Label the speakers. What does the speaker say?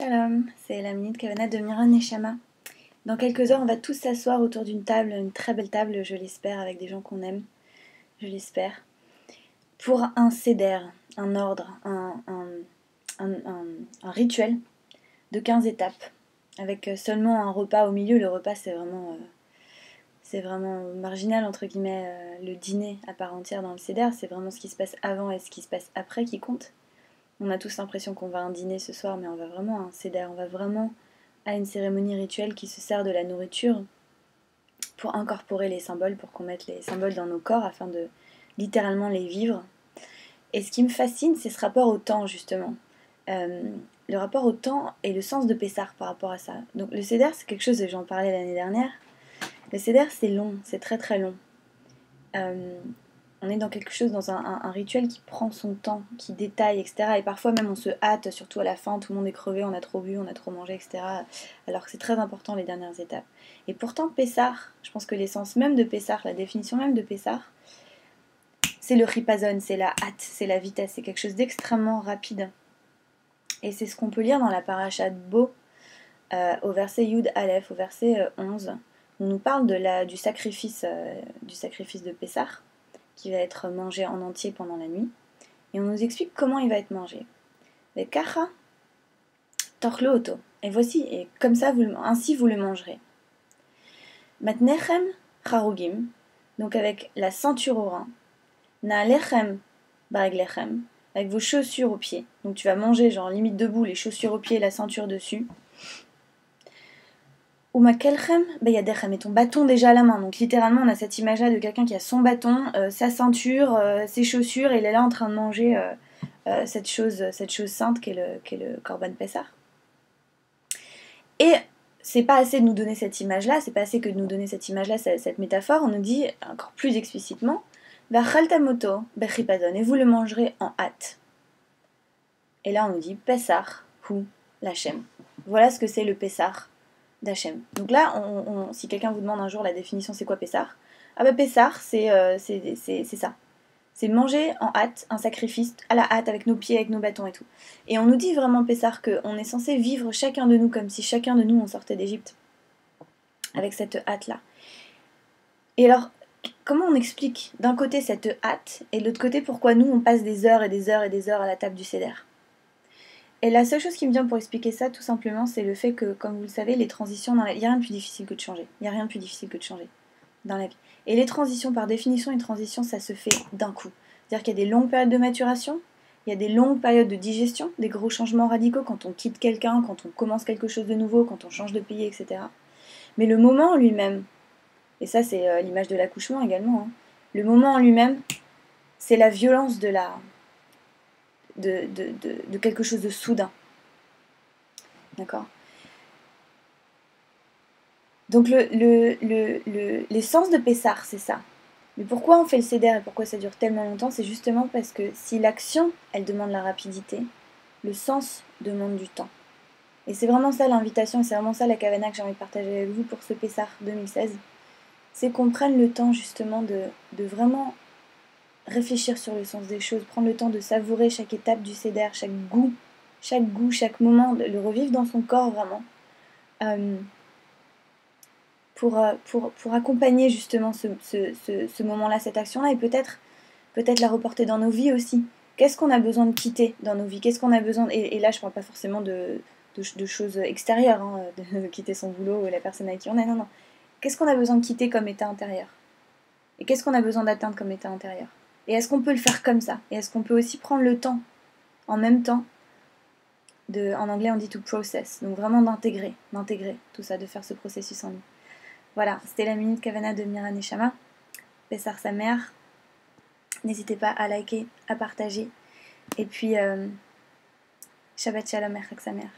Speaker 1: Shalom, c'est la minute Kavana de Miran Neshama. Dans quelques heures, on va tous s'asseoir autour d'une table, une très belle table, je l'espère, avec des gens qu'on aime, je l'espère, pour un seder, un ordre, un rituel de 15 étapes, avec seulement un repas au milieu. Le repas, c'est vraiment marginal, entre guillemets, le dîner à part entière dans le seder, c'est vraiment ce qui se passe avant et ce qui se passe après qui compte. On a tous l'impression qu'on va à un dîner ce soir, mais on va vraiment à un seder, on va vraiment à une cérémonie rituelle qui se sert de la nourriture pour incorporer les symboles, pour qu'on mette les symboles dans nos corps afin de littéralement les vivre. Et ce qui me fascine, c'est ce rapport au temps, justement. Le rapport au temps et le sens de Pessah par rapport à ça. Donc le seder, c'est quelque chose, j'en parlais l'année dernière, le seder c'est long, c'est très très long. On est dans quelque chose, dans un rituel qui prend son temps, qui détaille, etc. Et parfois même on se hâte, surtout à la fin, tout le monde est crevé, on a trop bu, on a trop mangé, etc. Alors que c'est très important les dernières étapes. Et pourtant Pessah, je pense que l'essence même de Pessah, la définition même de Pessah, c'est le ripazon, c'est la hâte, c'est la vitesse, c'est quelque chose d'extrêmement rapide. Et c'est ce qu'on peut lire dans la paracha de Bo, au verset Yud Aleph, au verset 11. On nous parle du sacrifice de Pessah, qui va être mangé en entier pendant la nuit. Et on nous explique comment il va être mangé. Le kacha torlo oto. Et voici, et comme ça, ainsi vous le mangerez. Matnechem charugim, donc avec la ceinture au rein. Naalechem bareglechem, avec vos chaussures aux pieds. Donc tu vas manger, genre limite debout, les chaussures aux pieds, la ceinture dessus. Umakelchem bayadechem, et ton bâton déjà à la main. Donc littéralement, on a cette image-là de quelqu'un qui a son bâton, sa ceinture, ses chaussures, et il est là en train de manger cette chose sainte qu'est le Korban Pessah. Et c'est pas assez de nous donner cette image-là, c'est pas assez que de nous donner cette image-là, cette métaphore. On nous dit encore plus explicitement, Vachaltamoto bechipazon, et vous le mangerez en hâte. Et là on nous dit Pessah hu l'Hachem. Voilà ce que c'est le Pessah d'Hachem. Donc là, si quelqu'un vous demande un jour la définition c'est quoi Pessah, ah bah Pessah c'est ça. C'est manger en hâte, un sacrifice à la hâte avec nos pieds, avec nos bâtons et tout. Et on nous dit vraiment Pessah qu'on est censé vivre chacun de nous comme si chacun de nous on sortait d'Égypte. Avec cette hâte-là. Et alors, comment on explique d'un côté cette hâte et de l'autre côté pourquoi nous on passe des heures et des heures et des heures à la table du seder? Et la seule chose qui me vient pour expliquer ça, tout simplement, c'est le fait que, comme vous le savez, les transitions, il n'y a rien de plus difficile que de changer. Il n'y a rien de plus difficile que de changer dans la vie. Et les transitions, par définition, une transition, ça se fait d'un coup. C'est-à-dire qu'il y a des longues périodes de maturation, il y a des longues périodes de digestion, des gros changements radicaux quand on quitte quelqu'un, quand on commence quelque chose de nouveau, quand on change de pays, etc. Mais le moment en lui-même, et ça c'est l'image de l'accouchement également, hein, le moment en lui-même, c'est la violence de quelque chose de soudain. D'accord? Donc l'essence de Pessah, c'est ça. Mais pourquoi on fait le seder et pourquoi ça dure tellement longtemps? C'est justement parce que si l'action, elle demande la rapidité, le sens demande du temps. Et c'est vraiment ça l'invitation, et c'est vraiment ça la kavana que j'ai envie de partager avec vous pour ce Pessah 2016. C'est qu'on prenne le temps justement de vraiment réfléchir sur le sens des choses, prendre le temps de savourer chaque étape du seder, chaque goût, chaque moment, de le revivre dans son corps vraiment. Pour accompagner justement ce moment-là, cette action-là, et peut-être la reporter dans nos vies aussi. Qu'est-ce qu'on a besoin de quitter dans nos vies? Qu'est-ce qu'on a besoin et là, je ne parle pas forcément de choses extérieures, hein, de quitter son boulot ou la personne avec qui on est, non. Qu'est-ce qu'on a besoin de quitter comme état intérieur? Et qu'est-ce qu'on a besoin d'atteindre comme état intérieur? Et est-ce qu'on peut le faire comme ça? Et est-ce qu'on peut aussi prendre le temps, en même temps, en anglais on dit to process, donc vraiment d'intégrer tout ça, de faire ce processus en nous. Voilà, c'était la minute Kavana de Miran Neshama. Pessah sa mère. N'hésitez pas à liker, à partager. Et puis, Shabbat Shalom, Chag sa mère.